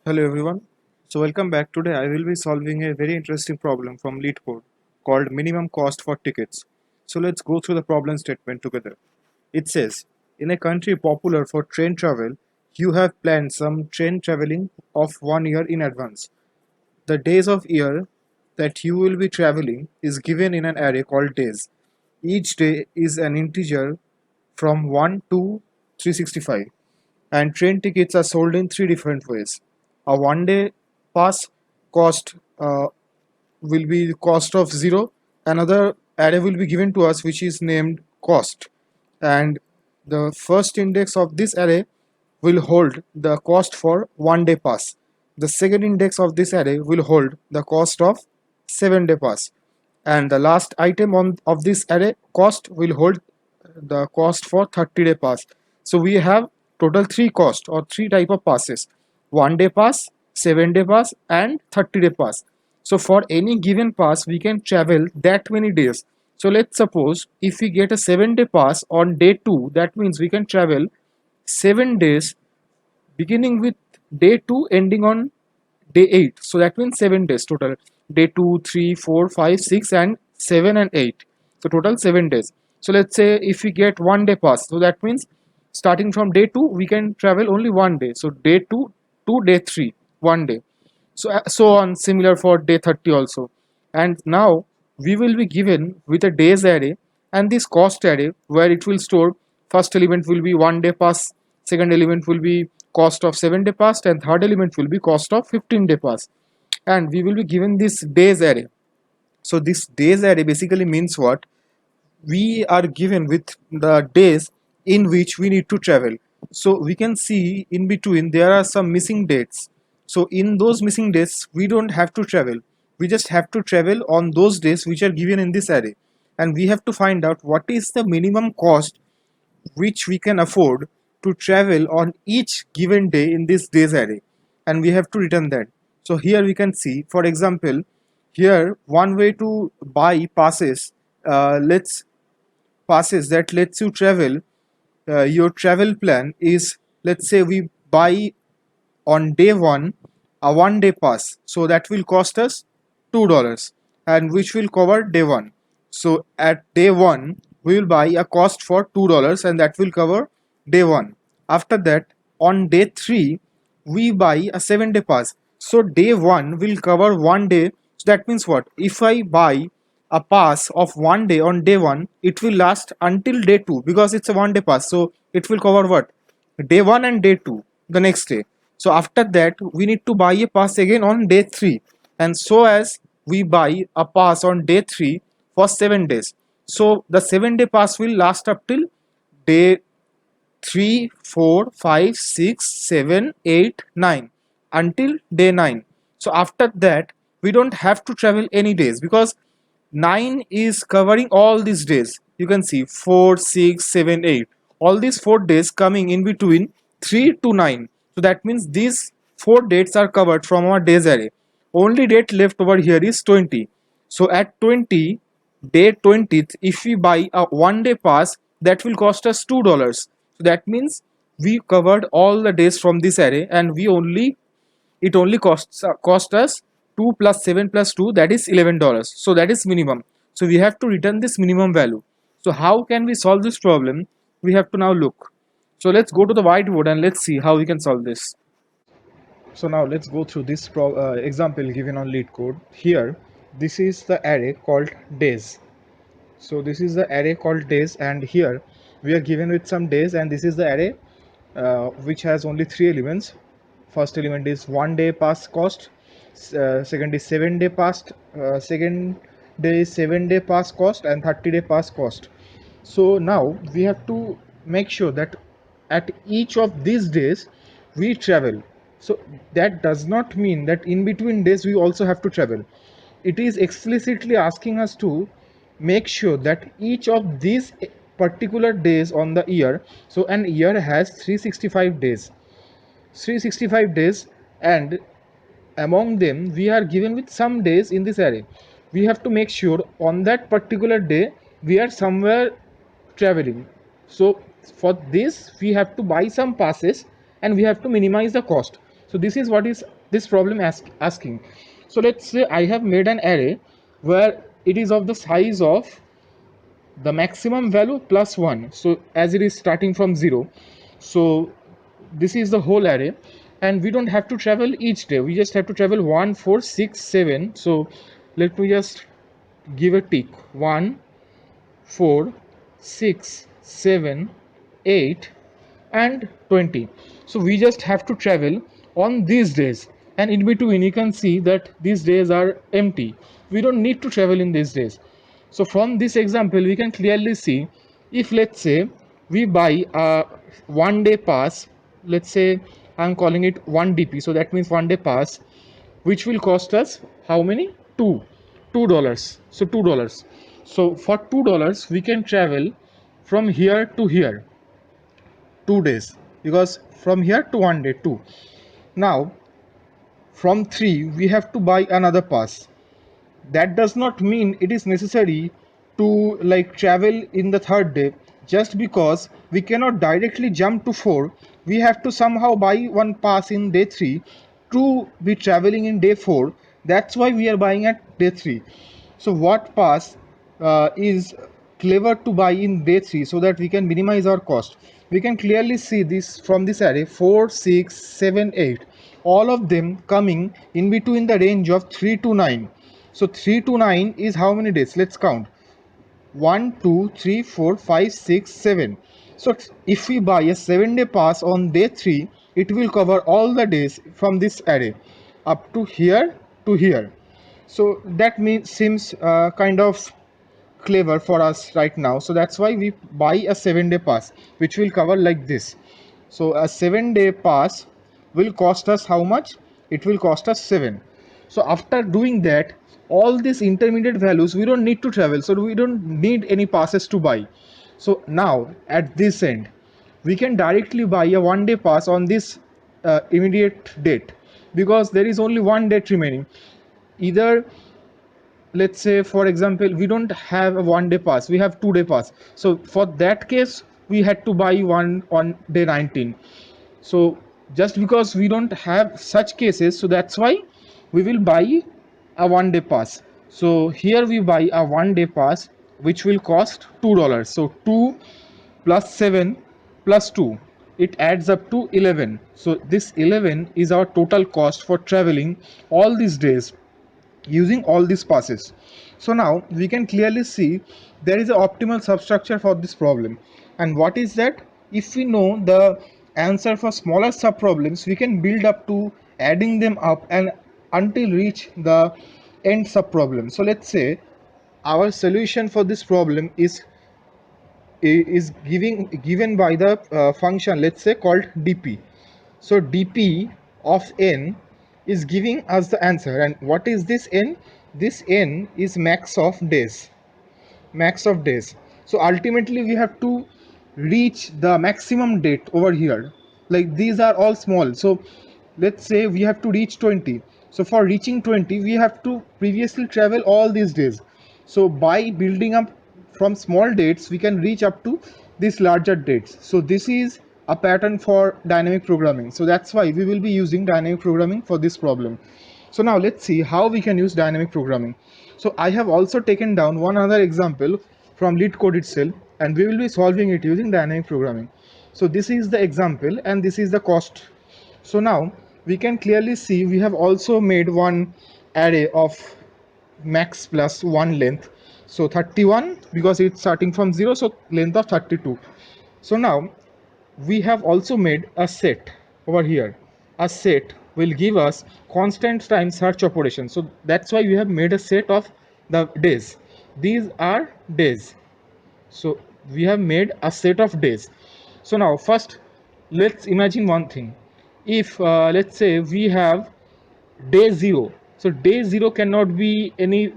Hello everyone. So welcome back. Today I will be solving a very interesting problem from LeetCode called minimum cost for tickets. So let's go through the problem statement together. It says, in a country popular for train travel, you have planned some train traveling of 1 year in advance. The days of year that you will be traveling is given in an array called days. Each day is an integer from 1 to 365, and train tickets are sold in three different ways. A one-day pass cost will be the cost of 0. Another array will be given to us which is named cost, and the first index of this array will hold the cost for one-day pass. The second index of this array will hold the cost of 7-day pass, and the last item on of this array cost will hold the cost for 30-day pass. So we have total three cost or three type of passes: 1-day pass, 7-day pass, and 30-day pass. So for any given pass we can travel that many days. So let's suppose if we get a 7-day pass on day 2, that means we can travel 7 days beginning with day 2 ending on day 8. So that means 7 days total: day 2, 3, 4, 5, 6, and 7 and 8. So total 7 days. So let's say if we get 1-day pass, so that means starting from day 2 we can travel only 1 day. So day 2 to day 3, 1 day. So on, similar for day 30 also. And now we will be given with a days array and this cost array, where it will store first element will be 1-day pass, second element will be cost of 7-day pass, and third element will be cost of 15-day pass. And we will be given this days array. So this days array basically means what? We are given with the days in which we need to travel. So we can see in between there are some missing dates. So in those missing days we don't have to travel, we just have to travel on those days which are given in this array. And we have to find out what is the minimum cost which we can afford to travel on each given day in this days array, and we have to return that. So here we can see, for example, here one way to buy passes, let's passes that lets you travel, your travel plan is, let's say we buy on day 1 a 1-day pass, so that will cost us $2, and which will cover day 1. So at day 1 we will buy a cost for $2 and that will cover day 1. After that, on day 3 we buy a 7-day pass, so day 1 will cover 1 day. So that means what? If I buy a pass of 1 day on day 1, it will last until day 2 because it's a 1-day pass, so it will cover what? Day 1 and day 2, the next day. So after that we need to buy a pass again on day 3, and so as we buy a pass on day 3 for 7 days. So the 7-day pass will last up till day 3, 4, 5, 6, 7, 8, 9, until day 9. So after that we don't have to travel any days because 9 is covering all these days. You can see 4, 6, 7, 8. All these 4 days coming in between 3 to 9. So that means these 4 dates are covered from our days array. Only date left over here is 20. So at 20, day 20th, if we buy a 1-day pass, that will cost us $2. So that means we covered all the days from this array, and it only cost us 2 plus 7 plus 2, that is $11. So that is minimum. So we have to return this minimum value. So how can we solve this problem? We have to now look. So let's go to the whiteboard and let's see how we can solve this. So now let's go through this example given on LeetCode. Here, this is the array called days. So this is the array called days, and here we are given with some days, and this is the array which has only three elements. First element is 1-day pass cost, second is 7-day pass, second day is 7-day pass cost, and 30-day pass cost. So now we have to make sure that at each of these days we travel. So that does not mean that in between days we also have to travel. It is explicitly asking us to make sure that each of these particular days on the year, so an year has 365 days, 365 days, and among them we are given with some days in this array. We have to make sure on that particular day we are somewhere traveling. So for this we have to buy some passes and we have to minimize the cost. So this is what is this problem asking. So let's say I have made an array where it is of the size of the maximum value plus 1, so as it is starting from 0. So this is the whole array, and we don't have to travel each day, we just have to travel 1 4 6 7. So let me just give a tick: 1 4 6 7 8 and 20. So we just have to travel on these days, and in between you can see that these days are empty, we don't need to travel in these days. So from this example we can clearly see, if let's say we buy a 1 day pass, let's say I'm calling it 1 DP, so that means 1 day pass, which will cost us how many? $2. So $2. So for $2 we can travel from here to here 2 days, because from here to 1 day 2. Now from 3 we have to buy another pass. That does not mean it is necessary to like travel in the third day. Just because we cannot directly jump to 4, we have to somehow buy one pass in day 3 to be traveling in day 4. That's why we are buying at day 3. So what pass is clever to buy in day 3 so that we can minimize our cost? We can clearly see this from this array: 4 6 7 8, all of them coming in between the range of 3 to 9. So 3 to 9 is how many days? Let's count: 1 2 3 4 5 6 7. So if we buy a 7-day pass on day 3, it will cover all the days from this array up to here to here. So that means seems kind of clever for us right now. So that's why we buy a 7-day pass, which will cover like this. So a 7-day pass will cost us how much? It will cost us 7. So after doing that, all these intermediate values we don't need to travel, so we don't need any passes to buy. So now at this end we can directly buy a 1-day pass on this immediate date, because there is only one date remaining. Either, let's say for example, we don't have a 1-day pass, we have 2-day pass. So for that case we had to buy one on day 19. So just because we don't have such cases, so that's why we will buy a 1-day pass. So here we buy a 1-day pass which will cost $2. So 2 plus 7 plus 2, it adds up to 11. So this 11 is our total cost for traveling all these days using all these passes. So now we can clearly see there is an optimal substructure for this problem. And what is that? If we know the answer for smaller subproblems, we can build up to adding them up and until reach the end subproblem. So let's say our solution for this problem is given by the function, let's say, called dp. So dp of n is giving us the answer. And what is this n? This n is max of days. Max of days. So ultimately we have to reach the maximum date over here. Like these are all small. So let's say we have to reach 20. So for reaching 20, we have to previously travel all these days. So by building up from small dates, we can reach up to these larger dates. So this is a pattern for dynamic programming. So that's why we will be using dynamic programming for this problem. So now let's see how we can use dynamic programming. So I have also taken down one other example from LeetCode itself, and we will be solving it using dynamic programming. So this is the example and this is the cost. So now we can clearly see we have also made one array of max plus 1 length. So 31, because it's starting from 0, so length of 32. So now we have also made a set over here. A set will give us constant time search operation. So that's why we have made a set of the days. These are days. So we have made a set of days. So now first let's imagine one thing. If let's say we have day 0, so day 0 cannot be any,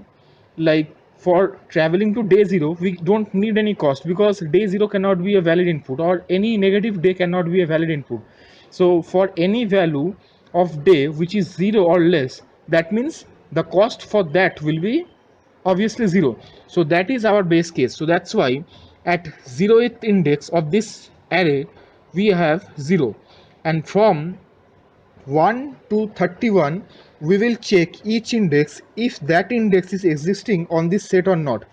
like, for traveling to day 0 we don't need any cost, because day 0 cannot be a valid input, or any negative day cannot be a valid input. So for any value of day which is 0 or less, that means the cost for that will be obviously 0. So that is our base case. So that's why at 0th index of this array we have 0, and from 1 to 31, we will check each index if that index is existing on this set or not.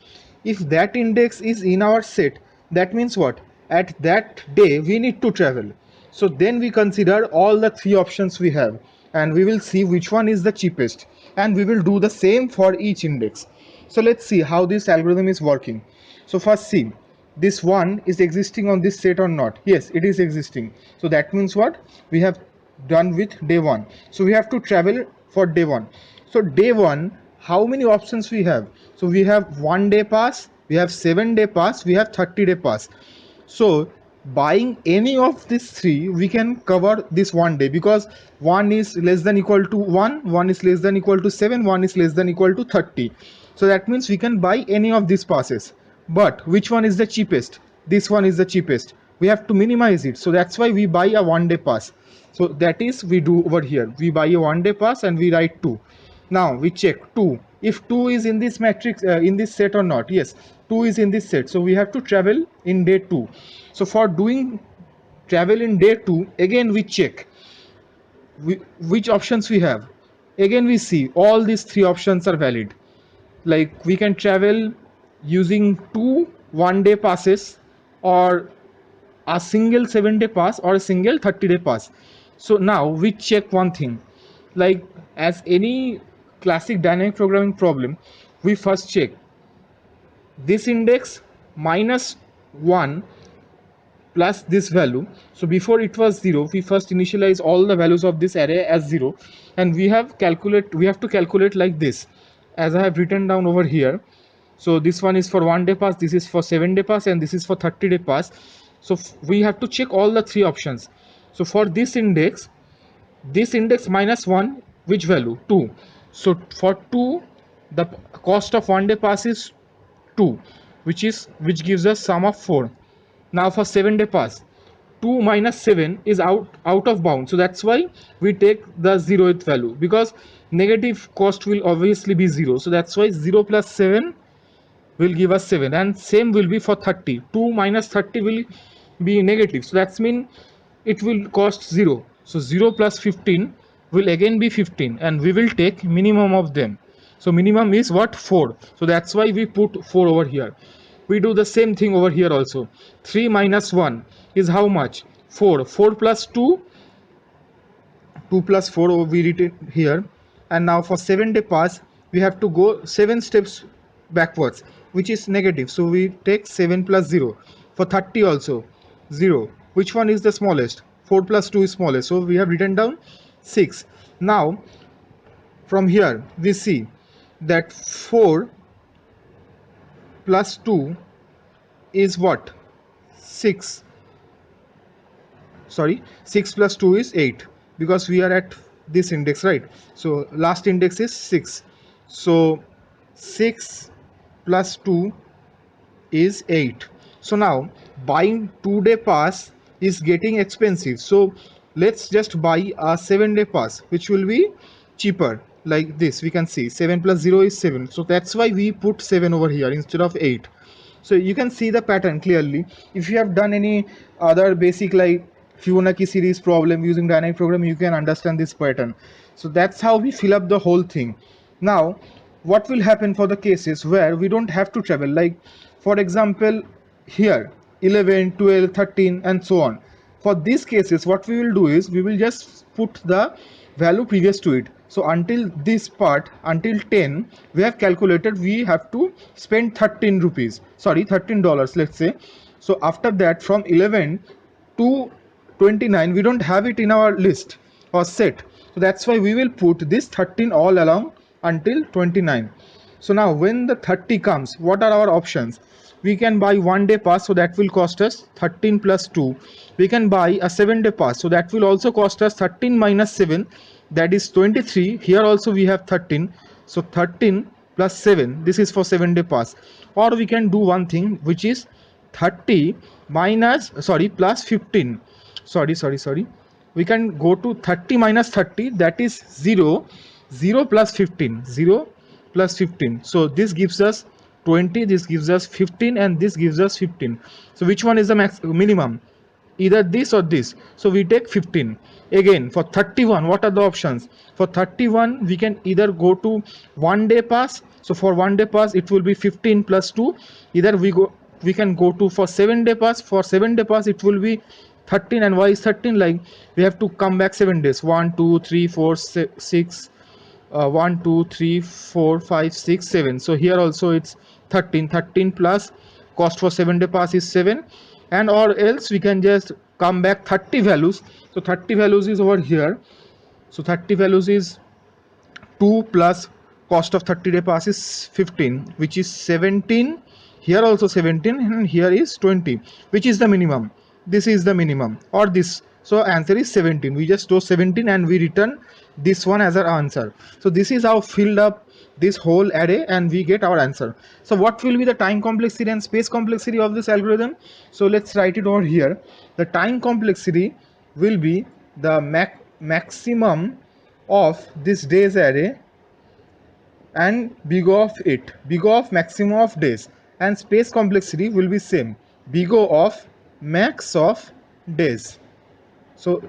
If that index is in our set, that means what? At that day we need to travel. So then we consider all the three options we have, and we will see which one is the cheapest, and we will do the same for each index. So let's see how this algorithm is working. So first, see, this one is existing on this set or not. Yes, it is existing. So that means what? We have done with day one. So we have to travel for day one. So day one, how many options we have? So we have 1 day pass, we have 7 day pass, we have 30 day pass. So buying any of these three, we can cover this 1 day, because one is less than equal to 1, one is less than equal to 7, one is less than equal to 30. So that means we can buy any of these passes. But which one is the cheapest? This one is the cheapest. We have to minimize it. So that's why we buy a 1 day pass. So that is we do over here. We buy a 1 day pass and we write 2. Now we check 2. If 2 is in this matrix, in this set or not. Yes, 2 is in this set. So we have to travel in day 2. So for doing travel in day 2, again we check which options we have. Again we see all these three options are valid. Like we can travel using 2 1 day passes, or a single 7 day pass, or a single 30 day pass. So now we check one thing, like as any classic dynamic programming problem, we first check this index minus 1 plus this value. So before it was 0, we first initialize all the values of this array as 0, and we have to calculate like this, as I have written down over here. So this one is for 1 day pass, this is for 7 day pass, and this is for 30 day pass. So we have to check all the three options. So for this index minus 1, which value? 2. So for 2, the cost of 1 day pass is 2, which gives us sum of 4. Now for 7 day pass, 2 minus 7 is out of bound. So that's why we take the 0th value, because negative cost will obviously be 0. So that's why 0 plus 7 will give us 7, and same will be for 30. 2 minus 30 will be negative, so that's mean it will cost 0. So 0 plus 15 will again be 15, and we will take minimum of them. So minimum is what? 4. So that's why we put 4 over here. We do the same thing over here also. 3 minus 1 is how much? 4. 4 plus 2, 2 plus 4 we written here. And now for 7 day pass, we have to go 7 steps backwards, which is negative. So we take 7 plus 0. For 30 also 0. Which one is the smallest? 4 plus 2 is smallest. So we have written down 6. Now from here we see that 4 plus 2 is what? 6. Sorry, 6 plus 2 is 8, because we are at this index, right? So last index is 6. So 6 plus 2 is 8. So now buying 2 day pass is getting expensive. So let's just buy a 7 day pass, which will be cheaper. Like this, we can see 7 plus 0 is 7. So that's why we put 7 over here instead of 8. So you can see the pattern clearly. If you have done any other basic like Fibonacci series problem using dynamic programming, you can understand this pattern. So that's how we fill up the whole thing. Now what will happen for the cases where we don't have to travel, like for example here 11, 12, 13 and so on. For these cases what we will do is we will just put the value previous to it. So until this part, until 10, we have calculated we have to spend 13 rupees, sorry, $13, let's say. So after that, from 11 to 29, we don't have it in our list or set. So that's why we will put this 13 all along until 29. So now when the 30 comes, what are our options? We can buy 1 day pass, so that will cost us 13 plus 2. We can buy a 7 day pass, so that will also cost us 13 minus 7, that is 23. Here also we have 13, so 13 plus 7, this is for 7 day pass. Or we can do one thing, which is 30 minus, sorry, plus 15. Sorry, we can go to 30 minus 30, that is 0. 0 plus 15, 0 plus 15. So this gives us 20, this gives us 15, and this gives us 15. So which one is the minimum? either this or this, so we take 15. Again for 31, what are the options? For 31 we can either go to 1 day pass, so for 1 day pass it will be 15 plus 2. Either we can go to for 7 day pass, for 7 day pass it will be 13. And why is 13? Like we have to come back 7 days, 1 2 3 4 6, 1 2 3 4 5 6 7. So here also it's 13. 13 plus cost for 7 day pass is 7. And or else we can just come back 30 values. So 30 values is over here. So 30 values is 2 plus cost of 30-day pass is 15, which is 17. Here also 17, and here is 20, which is the minimum. This is the minimum, or this. So answer is 17. We just store 17 and we return this one as our answer. So this is how filled up this whole array and we get our answer. So what will be the time complexity and space complexity of this algorithm? So let's write it over here. The time complexity will be the maximum of this days array and big O of it, big O of maximum of days, and space complexity will be same, big O of max of days. So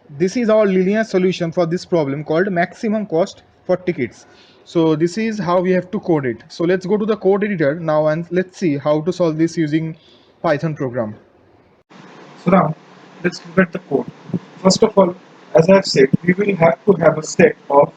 this is our linear solution for this problem called maximum cost for tickets. So this is how we have to code it. So let's go to the code editor now and let's see how to solve this using Python program. So now let's look at the code. First of all, as I have said, we will have to have a set of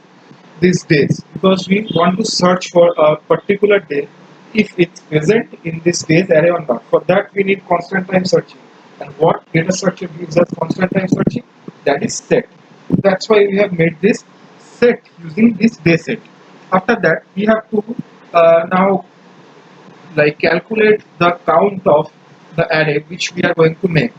these days because we want to search for a particular day if it's present in this days array or not. For that we need constant time searching. And what data structure gives us constant time searching? That is set. That's why we have made this set using this day set. After that we have to now like calculate the count of the array which we are going to make.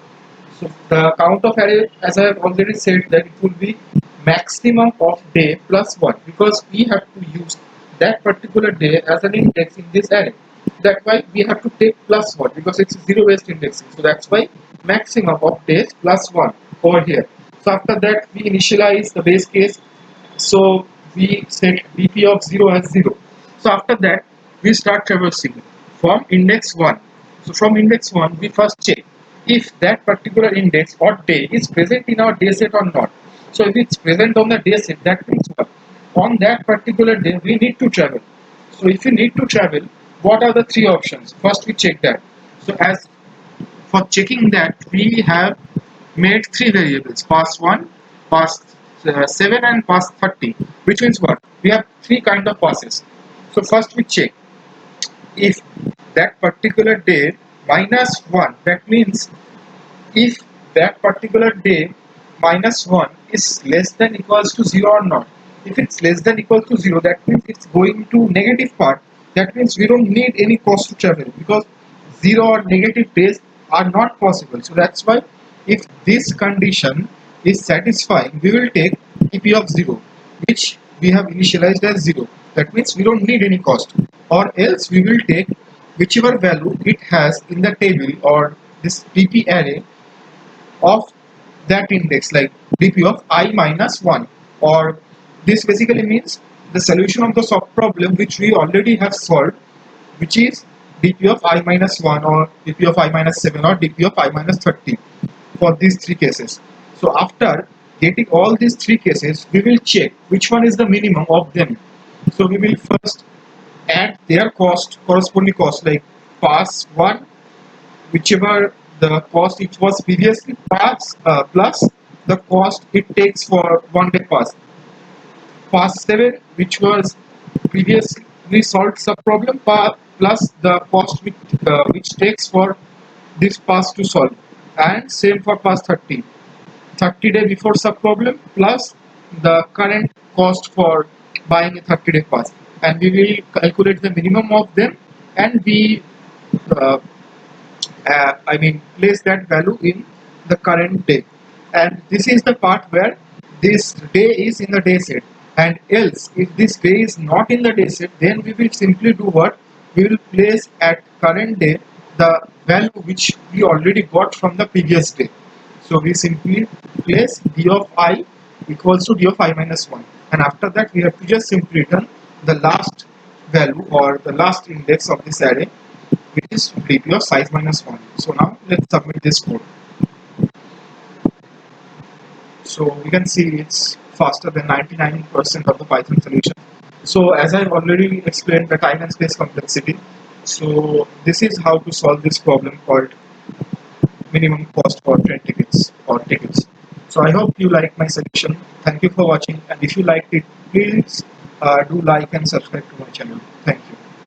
So the count of array, as I have already said, that it will be maximum of day plus 1 because we have to use that particular day as an index in this array. That's why we have to take plus 1 because it's zero based indexing. So that's why maximum of days plus 1 over here. So after that we initialize the base case. So we set BP of 0 as 0. So after that we start traversing from index 1. So from index 1 we first check if that particular index or day is present in our day set or not. So if it's present on the day set, that means what? On that particular day we need to travel. So if you need to travel, what are the three options? First we check that. So as for checking that, we have made three variables, pass 1, pass 7 and pass 30, which means what? We have three kind of passes. So first we check if that particular day minus 1, that means if that particular day minus 1 is less than equals to 0 or not. If it's less than equal to 0, that means it's going to negative part. That means we don't need any cost to travel because 0 or negative days are not possible. So that's why if this condition is satisfying, we will take TP of 0, which we have initialized as 0. That means we don't need any cost. Or else we will take whichever value it has in the table or this TP array of that index, like dp of I minus 1, or this basically means the solution of the sub problem which we already have solved, which is dp of I minus 1 or dp of I minus 7 or dp of I minus 30 for these three cases. So after getting all these three cases, we will check which one is the minimum of them. So we will first add their corresponding cost, like pass 1, whichever the cost it was previously pass plus the cost it takes for 1 day pass 7, which was previously solved sub problem plus the cost which takes for this pass to solve, and same for pass 30 day before sub problem plus the current cost for buying a 30-day pass, and we will calculate the minimum of them and we uh, place that value in the current day. And this is the part where this day is in the day set. And else, if this day is not in the day set, then we will simply do what? We will place at current day the value which we already got from the previous day. So we simply place d of I equals to d of I minus 1. And after that, we have to just simply return the last value or the last index of this array, which is dp of size minus 1. So now let's submit this code. So we can see it's faster than 99% of the Python solution. So as I've already explained the time and space complexity, so this is how to solve this problem called minimum cost for train tickets or tickets. So I hope you like my solution. Thank you for watching, and if you liked it, please do like and subscribe to my channel. Thank you.